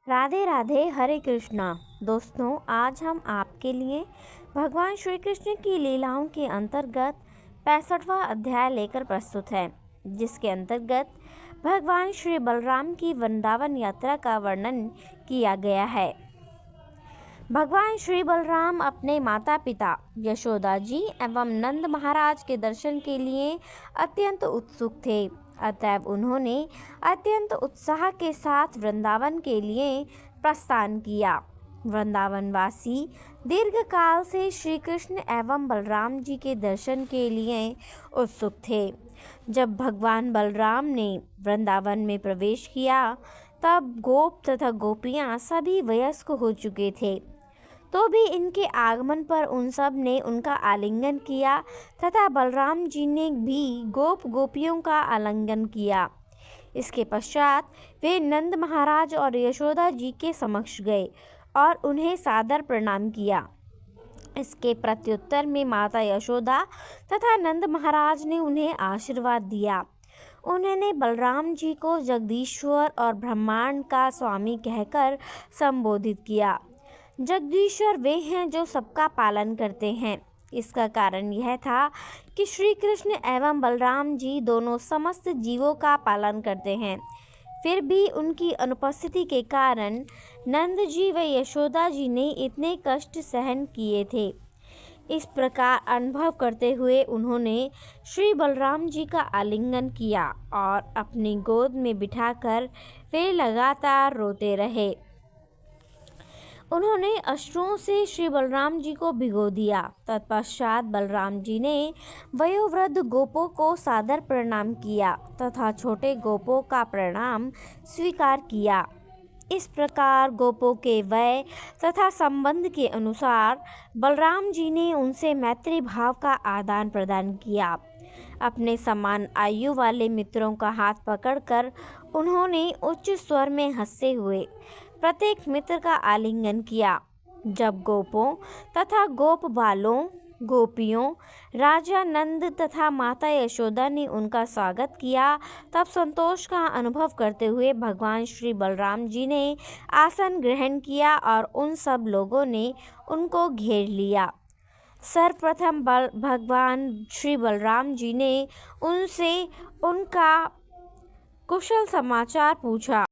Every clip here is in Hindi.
राधे राधे, हरे कृष्णा। दोस्तों, आज हम आपके लिए भगवान श्री कृष्ण की लीलाओं के अंतर्गत 65वां अध्याय लेकर प्रस्तुत है, जिसके अंतर्गत भगवान श्री बलराम की वृंदावन यात्रा का वर्णन किया गया है। भगवान श्री बलराम अपने माता पिता यशोदा जी एवं नंद महाराज के दर्शन के लिए अत्यंत उत्सुक थे। अतएव उन्होंने अत्यंत उत्साह के साथ वृंदावन के लिए प्रस्थान किया। वृंदावनवासी दीर्घ काल से श्री कृष्ण एवं बलराम जी के दर्शन के लिए उत्सुक थे। जब भगवान बलराम ने वृंदावन में प्रवेश किया, तब गोप तथा गोपियां सभी वयस्क हो चुके थे। तो भी इनके आगमन पर उन सब ने उनका आलिंगन किया तथा बलराम जी ने भी गोप गोपियों का आलिंगन किया। इसके पश्चात वे नंद महाराज और यशोदा जी के समक्ष गए और उन्हें सादर प्रणाम किया। इसके प्रत्युत्तर में माता यशोदा तथा नंद महाराज ने उन्हें आशीर्वाद दिया। उन्होंने बलराम जी को जगदीश्वर और ब्रह्मांड का स्वामी कहकर संबोधित किया। जगदीश्वर वे हैं जो सबका पालन करते हैं। इसका कारण यह था कि श्री कृष्ण एवं बलराम जी दोनों समस्त जीवों का पालन करते हैं। फिर भी उनकी अनुपस्थिति के कारण नंद जी व यशोदा जी ने इतने कष्ट सहन किए थे। इस प्रकार अनुभव करते हुए उन्होंने श्री बलराम जी का आलिंगन किया और अपनी गोद में बिठाकर वे लगातार रोते रहे। उन्होंने अश्रुओं से श्री बलराम जी को भिगो दिया। तत्पश्चात बलराम जी ने वयोवृद्ध गोपों को सादर प्रणाम किया तथा छोटे गोपों का प्रणाम स्वीकार किया। इस प्रकार गोपों के वय तथा संबंध के अनुसार बलराम जी ने उनसे मैत्री भाव का आदान प्रदान किया। अपने समान आयु वाले मित्रों का हाथ पकड़कर उन्होंने उच्च स्वर में हंसते हुए प्रत्येक मित्र का आलिंगन किया। जब गोपों तथा गोप बालों, गोपियों, राजा नंद तथा माता यशोदा ने उनका स्वागत किया, तब संतोष का अनुभव करते हुए भगवान श्री बलराम जी ने आसन ग्रहण किया और उन सब लोगों ने उनको घेर लिया। सर्वप्रथम भगवान श्री बलराम जी ने उनसे उनका कुशल समाचार पूछा।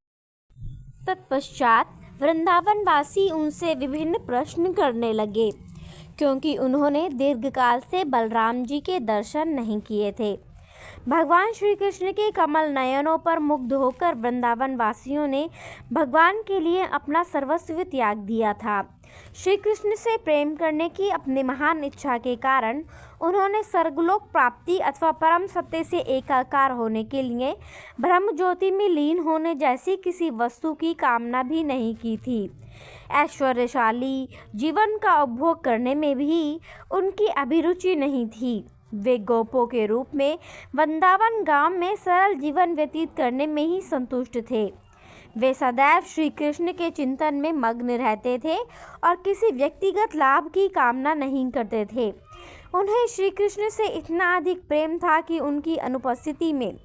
तत्पश्चात वृंदावनवासी उनसे विभिन्न प्रश्न करने लगे, क्योंकि उन्होंने दीर्घकाल से बलराम जी के दर्शन नहीं किए थे। भगवान श्री कृष्ण के कमल नयनों पर मुग्ध होकर वृंदावन वासियों ने भगवान के लिए अपना सर्वस्व त्याग दिया था। श्री कृष्ण से प्रेम करने की अपनी महान इच्छा के कारण उन्होंने स्वर्गलोक प्राप्ति अथवा परम सत्य से एकाकार होने के लिए ब्रह्म ज्योति में लीन होने जैसी किसी वस्तु की कामना भी नहीं की थी। ऐश्वर्यशाली जीवन का उपभोग करने में भी उनकी अभिरुचि नहीं थी। वे गोपों के रूप में वृंदावन गांव में सरल जीवन व्यतीत करने में ही संतुष्ट थे। वे सदैव श्री कृष्ण के चिंतन में मग्न रहते थे और किसी व्यक्तिगत लाभ की कामना नहीं करते थे। उन्हें श्री कृष्ण से इतना अधिक प्रेम था कि उनकी अनुपस्थिति में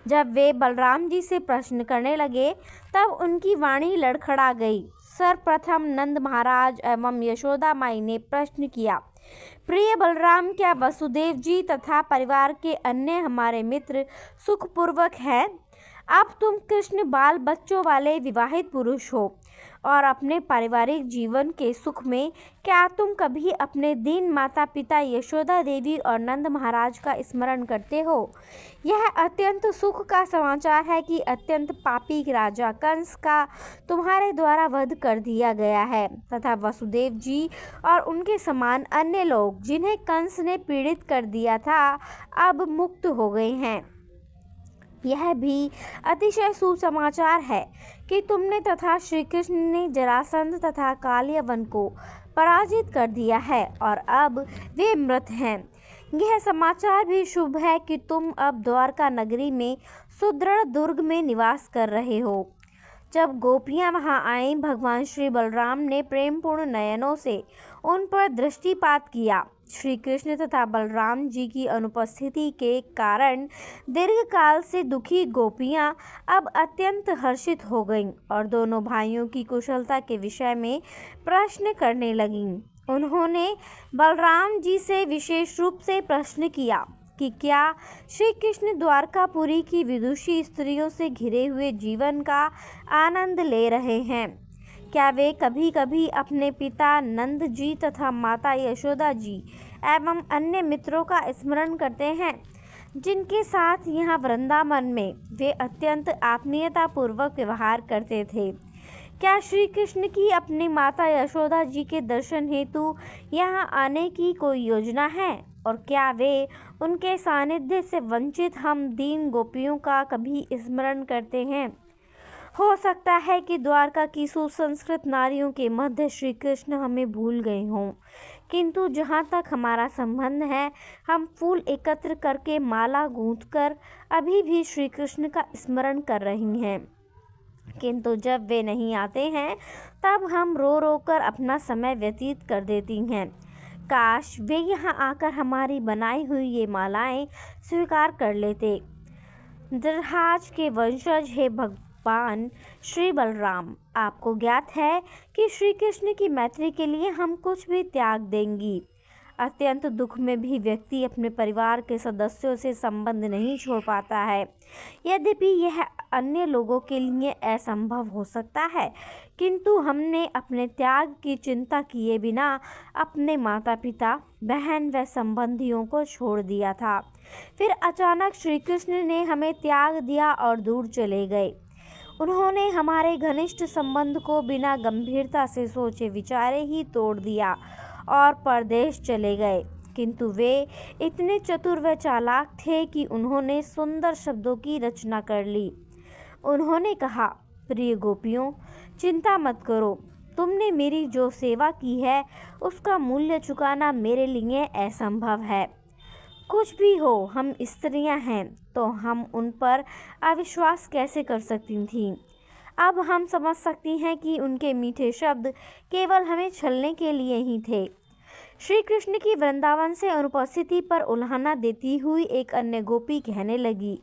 जब वे बलराम जी से प्रश्न करने लगे, तब उनकी वाणी लड़खड़ा गई। सर्वप्रथम नंद महाराज एवं यशोदा माई ने प्रश्न किया, प्रिय बलराम, क्या वसुदेव जी तथा परिवार के अन्य हमारे मित्र सुखपूर्वक हैं? अब तुम कृष्ण बाल बच्चों वाले विवाहित पुरुष हो और अपने पारिवारिक जीवन के सुख में क्या तुम कभी अपने दीन माता पिता यशोदा देवी और नंद महाराज का स्मरण करते हो? यह अत्यंत सुख का समाचार है कि अत्यंत पापी राजा कंस का तुम्हारे द्वारा वध कर दिया गया है तथा वसुदेव जी और उनके समान अन्य लोग जिन्हें कंस ने पीड़ित कर दिया था, अब मुक्त हो गए हैं। यह भी अतिशय सुसमाचार है कि तुमने तथा श्री कृष्ण ने जरासंध तथा कालियवन को पराजित कर दिया है और अब वे मृत हैं। यह समाचार भी शुभ है कि तुम अब द्वारका नगरी में सुदृढ़ दुर्ग में निवास कर रहे हो। जब गोपियां वहां आईं, भगवान श्री बलराम ने प्रेमपूर्ण नयनों से उन पर दृष्टिपात किया। श्री कृष्ण तथा बलराम जी की अनुपस्थिति के कारण दीर्घकाल से दुखी गोपियां अब अत्यंत हर्षित हो गईं और दोनों भाइयों की कुशलता के विषय में प्रश्न करने लगीं। उन्होंने बलराम जी से विशेष रूप से प्रश्न किया कि क्या श्री कृष्ण द्वारकापुरी की विदुषी स्त्रियों से घिरे हुए जीवन का आनंद ले रहे हैं? क्या वे कभी कभी अपने पिता नंद जी तथा माता यशोदा जी एवं अन्य मित्रों का स्मरण करते हैं, जिनके साथ यहाँ वृंदावन में वे अत्यंत आत्मीयता पूर्वक व्यवहार करते थे? क्या श्री कृष्ण की अपनी माता यशोदा जी के दर्शन हेतु यहाँ आने की कोई योजना है? और क्या वे उनके सानिध्य से वंचित हम दीन गोपियों का कभी स्मरण करते हैं? हो सकता है कि द्वारका की सुसंस्कृत नारियों के मध्य श्री कृष्ण हमें भूल गए हों, किंतु जहाँ तक हमारा संबंध है, हम फूल एकत्र करके माला गूंथकर अभी भी श्री कृष्ण का स्मरण कर रही हैं। किंतु जब वे नहीं आते हैं, तब हम रो रो कर अपना समय व्यतीत कर देती हैं। काश वे यहाँ आकर हमारी बनाई हुई ये मालाएं स्वीकार कर लेते। दृढ़ाज के वंशज हे भगवान श्री बलराम, आपको ज्ञात है कि श्री कृष्ण की मैत्री के लिए हम कुछ भी त्याग देंगी। अत्यंत दुख में भी व्यक्ति अपने परिवार के सदस्यों से संबंध नहीं छोड़ पाता है। यद्यपि यह अन्य लोगों के लिए असंभव हो सकता है, किंतु हमने अपने त्याग की चिंता किए बिना अपने माता पिता, बहन व संबंधियों को छोड़ दिया था। फिर अचानक श्री कृष्ण ने हमें त्याग दिया और दूर चले गए। उन्होंने हमारे घनिष्ठ संबंध को बिना गंभीरता से सोचे विचारे ही तोड़ दिया और परदेश चले गए। किंतु वे इतने चतुर व चालाक थे कि उन्होंने सुंदर शब्दों की रचना कर ली। उन्होंने कहा, प्रिय गोपियों, चिंता मत करो। तुमने मेरी जो सेवा की है, उसका मूल्य चुकाना मेरे लिए असंभव है। कुछ भी हो, हम स्त्रियां हैं, तो हम उन पर अविश्वास कैसे कर सकती थीं? अब हम समझ सकती हैं कि उनके मीठे शब्द केवल हमें छलने के लिए ही थे। श्री कृष्ण की वृंदावन से अनुपस्थिति पर उल्हाना देती हुई एक अन्य गोपी कहने लगी,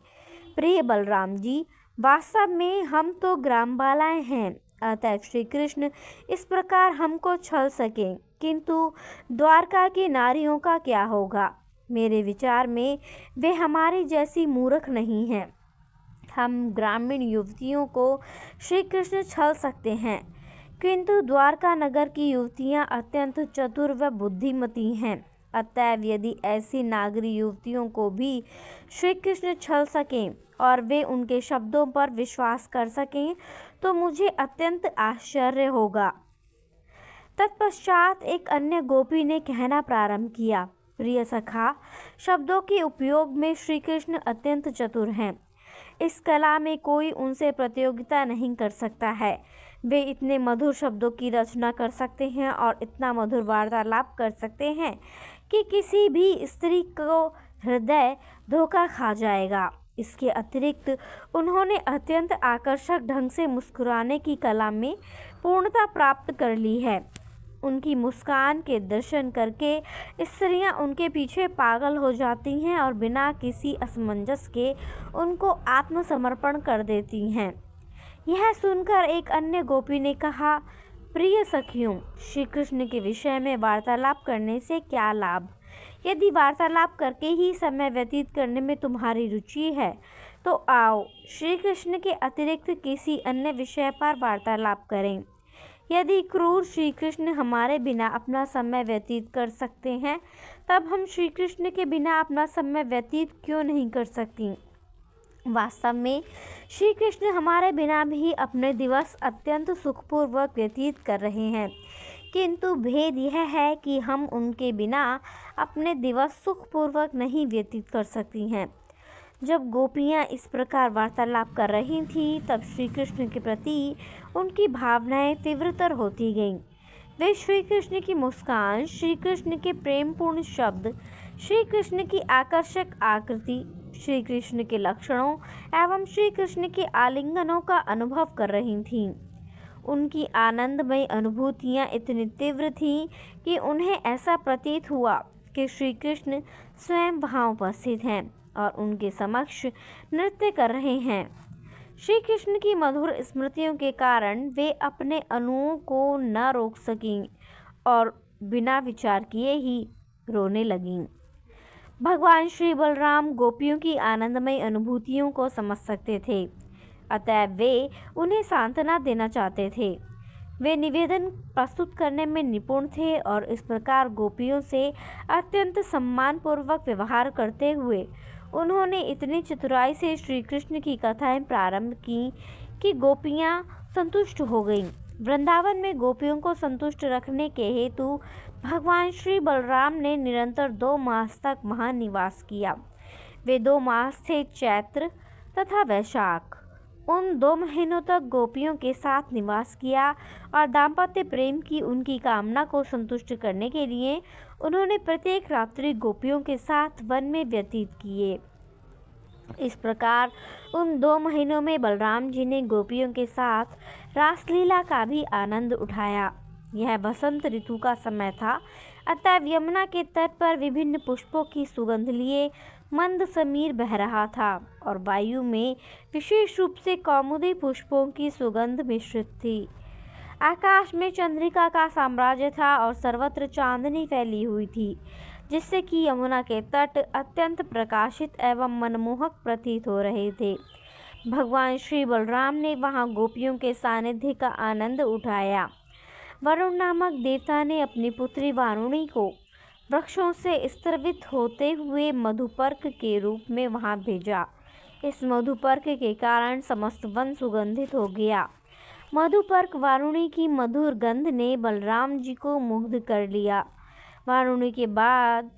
प्रिय बलराम जी, वास्तव में हम तो ग्रामबालाएं हैं, अतः श्री कृष्ण इस प्रकार हमको छल सकें, किंतु द्वारका की नारियों का क्या होगा? मेरे विचार में वे हमारी जैसी मूर्ख नहीं हैं। हम ग्रामीण युवतियों को श्री कृष्ण छल सकते हैं, किंतु द्वारका नगर की युवतियां अत्यंत चतुर व बुद्धिमती हैं। अतएव यदि ऐसी नागरी युवतियों को भी श्री कृष्ण छल सकें और वे उनके शब्दों पर विश्वास कर सकें, तो मुझे अत्यंत आश्चर्य होगा। तत्पश्चात एक अन्य गोपी ने कहना प्रारंभ किया, प्रिय सखा, शब्दों के उपयोग में श्री कृष्ण अत्यंत चतुर हैं। इस कला में कोई उनसे प्रतियोगिता नहीं कर सकता है। वे इतने मधुर शब्दों की रचना कर सकते हैं और इतना मधुर वार्तालाप कर सकते हैं कि किसी भी स्त्री को हृदय धोखा खा जाएगा। इसके अतिरिक्त उन्होंने अत्यंत आकर्षक ढंग से मुस्कुराने की कला में पूर्णता प्राप्त कर ली है। उनकी मुस्कान के दर्शन करके स्त्रियां उनके पीछे पागल हो जाती हैं और बिना किसी असमंजस के उनको आत्मसमर्पण कर देती हैं। यह सुनकर एक अन्य गोपी ने कहा, प्रिय सखियों, श्री कृष्ण के विषय में वार्तालाप करने से क्या लाभ? यदि वार्तालाप करके ही समय व्यतीत करने में तुम्हारी रुचि है, तो आओ श्री कृष्ण के अतिरिक्त किसी अन्य विषय पर वार्तालाप करें। यदि क्रूर श्री कृष्ण हमारे बिना अपना समय व्यतीत कर सकते हैं, तब हम श्री कृष्ण के बिना अपना समय व्यतीत क्यों नहीं कर सकती? वास्तव में श्री कृष्ण हमारे बिना भी अपने दिवस अत्यंत सुखपूर्वक व्यतीत कर रहे हैं, किंतु भेद यह है कि हम उनके बिना अपने दिवस सुखपूर्वक नहीं व्यतीत कर सकती हैं। जब गोपियाँ इस प्रकार वार्तालाप कर रही थीं, तब श्री कृष्ण के प्रति उनकी भावनाएं तीव्रतर होती गईं। वे श्री कृष्ण की मुस्कान, श्री कृष्ण के प्रेमपूर्ण शब्द, श्री कृष्ण की आकर्षक आकृति, श्री कृष्ण के लक्षणों एवं श्री कृष्ण के आलिंगनों का अनुभव कर रही थीं। उनकी आनंदमय अनुभूतियाँ इतनी तीव्र थीं कि उन्हें ऐसा प्रतीत हुआ कि श्री कृष्ण स्वयं वहाँ उपस्थित हैं और उनके समक्ष नृत्य कर रहे हैं। श्री कृष्ण की मधुर स्मृतियों के कारण वे अपने अनुओं को न रोक सकीं और बिना विचार किए ही रोने लगीं। भगवान श्री बलराम गोपियों की आनंदमय अनुभूतियों को समझ सकते थे, अतः वे उन्हें सांत्वना देना चाहते थे। वे निवेदन प्रस्तुत करने में निपुण थे और इस प्रकार गोपियों से अत्यंत सम्मानपूर्वक व्यवहार करते हुए उन्होंने इतनी चतुराई से श्री कृष्ण की कथाएं प्रारंभ की कि गोपियां संतुष्ट हो गईं। वृंदावन में गोपियों को संतुष्ट रखने के हेतु भगवान श्री बलराम ने निरंतर 2 मास तक वहाँ निवास किया। वे 2 मास थे, चैत्र तथा वैशाख। उन 2 महीनों तक गोपियों के साथ निवास किया और दाम्पत्य प्रेम की उनकी कामना को संतुष्ट करने के लिए उन्होंने प्रत्येक रात्रि गोपियों के साथ वन में व्यतीत किए। इस प्रकार उन 2 महीनों में बलराम जी ने गोपियों के साथ रासलीला का भी आनंद उठाया। यह बसंत ऋतु का समय था, अतः यमुना के तट पर विभिन्न पुष्पों की सुगंध लिए मंद समीर बह रहा था और वायु में विशेष रूप से कौमुदी पुष्पों की सुगंध मिश्रित थी। आकाश में चंद्रिका का साम्राज्य था और सर्वत्र चांदनी फैली हुई थी, जिससे कि यमुना के तट अत्यंत प्रकाशित एवं मनमोहक प्रतीत हो रहे थे। भगवान श्री बलराम ने वहां गोपियों के सानिध्य का आनंद उठाया। वरुण नामक देवता ने अपनी पुत्री वारुणी को वृक्षों से स्त्रवित होते हुए मधुपर्क के रूप में वहां भेजा। इस मधुपर्क के कारण समस्त वन सुगंधित हो गया। मधुपर्क वारुणी की मधुर गंध ने बलराम जी को मुग्ध कर लिया। वारुणी के बाद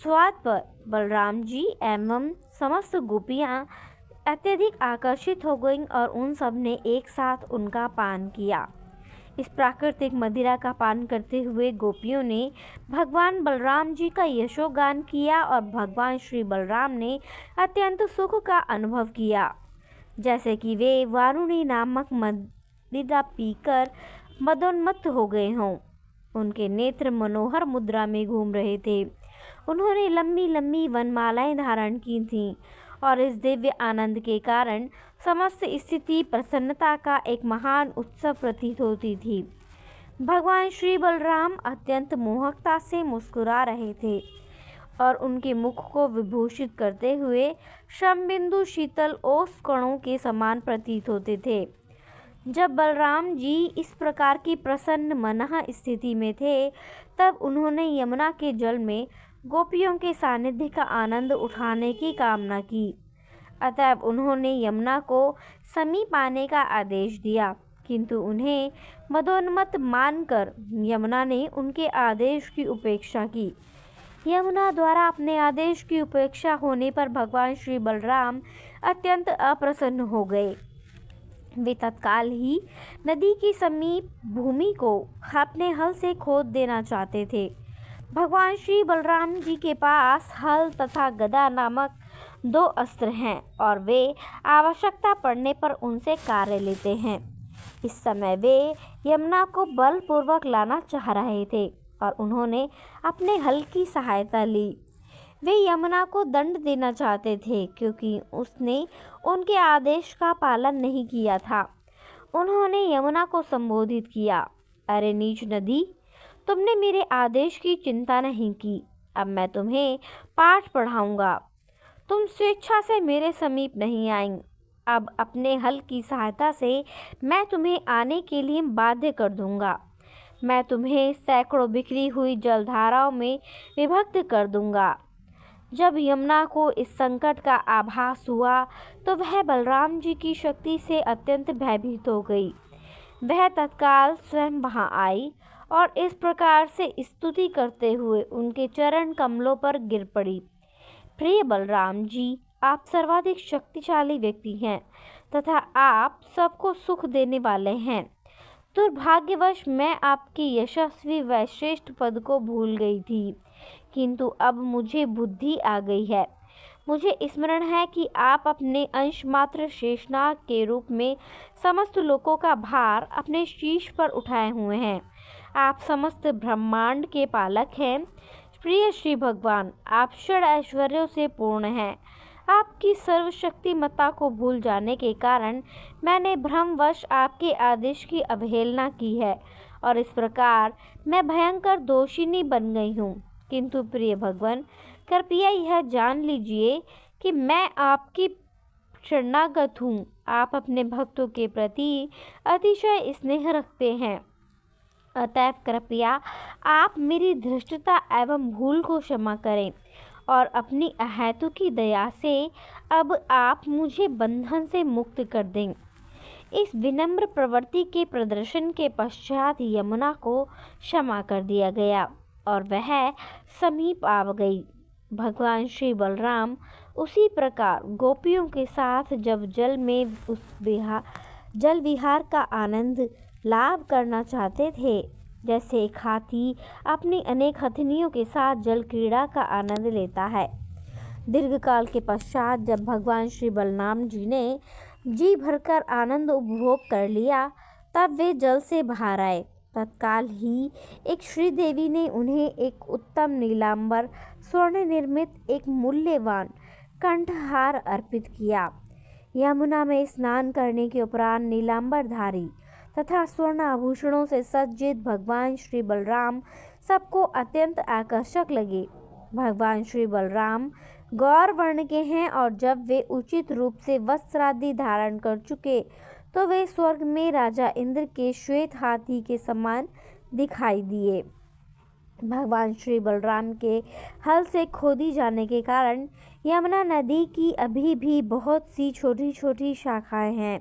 स्वाद पर बलराम जी एवं समस्त गोपियां अत्यधिक आकर्षित हो गईं और उन सब ने एक साथ उनका पान किया। इस प्राकृतिक मदिरा का पान करते हुए गोपियों ने भगवान बलराम जी का यशोगान किया और भगवान श्री बलराम ने अत्यंत सुख का अनुभव किया, जैसे कि वे वारुणी नामक मदिरा पीकर मदोन्मत्त हो गए हों। उनके नेत्र मनोहर मुद्रा में घूम रहे थे। उन्होंने लंबी लंबी वनमालाएं धारण की थीं और इस दिव्य आनंद के कारण समस्त स्थिति प्रसन्नता का एक महान उत्सव प्रतीत होती थी। भगवान श्री बलराम अत्यंत मोहकता से मुस्कुरा रहे थे और उनके मुख को विभूषित करते हुए श्रमबिंदु शीतल ओस कणों के समान प्रतीत होते थे। जब बलराम जी इस प्रकार की प्रसन्न मनः स्थिति में थे, तब उन्होंने यमुना के जल में गोपियों के सानिध्य का आनंद उठाने की कामना की। अतः उन्होंने यमुना को समीप आने का आदेश दिया, किंतु उन्हें मदोन्मत्त मानकर यमुना ने उनके आदेश की उपेक्षा की। यमुना द्वारा अपने आदेश की उपेक्षा होने पर भगवान श्री बलराम अत्यंत अप्रसन्न हो गए। वे तत्काल ही नदी की समीप भूमि को अपने हल से खोद देना चाहते थे। भगवान श्री बलराम जी के पास हल तथा गदा नामक 2 अस्त्र हैं और वे आवश्यकता पड़ने पर उनसे कार्य लेते हैं। इस समय वे यमुना को बलपूर्वक लाना चाह रहे थे और उन्होंने अपने हल की सहायता ली। वे यमुना को दंड देना चाहते थे क्योंकि उसने उनके आदेश का पालन नहीं किया था। उन्होंने यमुना को संबोधित किया, अरे नीच नदी, तुमने मेरे आदेश की चिंता नहीं की। अब मैं तुम्हें पाठ पढ़ाऊंगा। तुम स्वेच्छा से मेरे समीप नहीं आई। अब अपने हल की सहायता से मैं तुम्हें आने के लिए बाध्य कर दूंगा। मैं तुम्हें सैकड़ों बिखरी हुई जलधाराओं में विभक्त कर दूंगा। जब यमुना को इस संकट का आभास हुआ तो वह बलराम जी की शक्ति से अत्यंत भयभीत हो गई। वह तत्काल स्वयं वहां आई और इस प्रकार से स्तुति करते हुए उनके चरण कमलों पर गिर पड़ी। प्रिय बलराम जी, आप सर्वाधिक शक्तिशाली व्यक्ति हैं तथा आप सबको सुख देने वाले हैं। दुर्भाग्यवश मैं आपके यशस्वी व श्रेष्ठ पद को भूल गई थी, किंतु अब मुझे बुद्धि आ गई है। मुझे स्मरण है कि आप अपने अंश मात्र शेषनाग के रूप में समस्त लोकों का भार अपने शीश पर उठाए हुए हैं। आप समस्त ब्रह्मांड के पालक हैं। प्रिय श्री भगवान, आप षड ऐश्वर्यों से पूर्ण हैं। आपकी सर्वशक्तिमत्ता को भूल जाने के कारण मैंने भ्रमवश आपके आदेश की अवहेलना की है और इस प्रकार मैं भयंकर दोषिनी बन गई हूँ। किंतु प्रिय भगवान, कृपया यह जान लीजिए कि मैं आपकी शरणागत हूँ। आप अपने भक्तों के प्रति अतिशय स्नेह रखते हैं, अतएव कृपया आप मेरी धृष्टता एवं भूल को क्षमा करें और अपनी अहेतु की दया से अब आप मुझे बंधन से मुक्त कर दें। इस विनम्र प्रवृत्ति के प्रदर्शन के पश्चात यमुना को क्षमा कर दिया गया और वह समीप आ गई। भगवान श्री बलराम उसी प्रकार गोपियों के साथ जब जल में उस जल विहार का आनंद लाभ करना चाहते थे, जैसे एक हाथी अपनी अनेक हथनियों के साथ जल क्रीड़ा का आनंद लेता है। दीर्घकाल के पश्चात जब भगवान श्री बलराम जी ने जी भरकर आनंद उपभोग कर लिया, तब वे जल से बाहर आए। तत्काल ही एक श्रीदेवी ने उन्हें एक उत्तम नीलांबर स्वर्ण निर्मित एक मूल्यवान कंठहार अर्पित किया। यमुना में स्नान करने के उपरांत नीलांबरधारी तथा स्वर्ण आभूषणों से सज्जित भगवान श्री बलराम सबको अत्यंत आकर्षक लगे। भगवान श्री बलराम गौर वर्ण के हैं और जब वे उचित रूप से वस्त्रादि धारण कर चुके तो वे स्वर्ग में राजा इंद्र के श्वेत हाथी के समान दिखाई दिए। भगवान श्री बलराम के हल से खोदी जाने के कारण यमुना नदी की अभी भी बहुत सी छोटी छोटी शाखाएं हैं।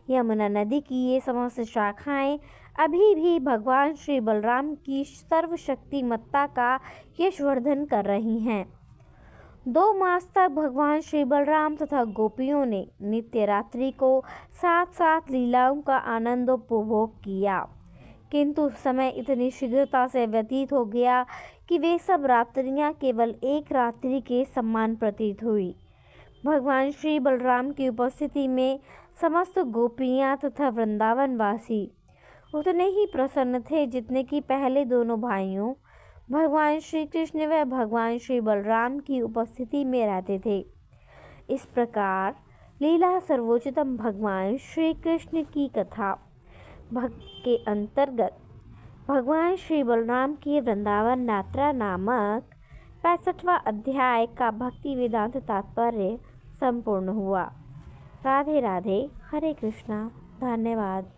यमुना नदी की ये समस्त शाखाएं अभी भी भगवान श्री बलराम की सर्वशक्तिमत्ता का यशवर्धन कर रही हैं। 2 मास तक भगवान श्री बलराम तथा गोपियों ने नित्य रात्रि को साथ साथ लीलाओं का आनंद उपभोग किया, किंतु समय इतनी शीघ्रता से व्यतीत हो गया कि वे सब रात्रियां केवल एक रात्रि के समान प्रतीत हुई। भगवान श्री बलराम की उपस्थिति में समस्त गोपियां तथा वृंदावनवासी उतने ही प्रसन्न थे जितने कि पहले दोनों भाइयों भगवान श्री कृष्ण व भगवान श्री बलराम की उपस्थिति में रहते थे। इस प्रकार लीला सर्वोच्चतम भगवान श्री कृष्ण की कथा के अंतर्गत भगवान श्री बलराम की वृंदावन यात्रा नामक 65वां अध्याय का भक्ति वेदांत तात्पर्य संपूर्ण हुआ। राधे राधे, हरे कृष्णा, धन्यवाद।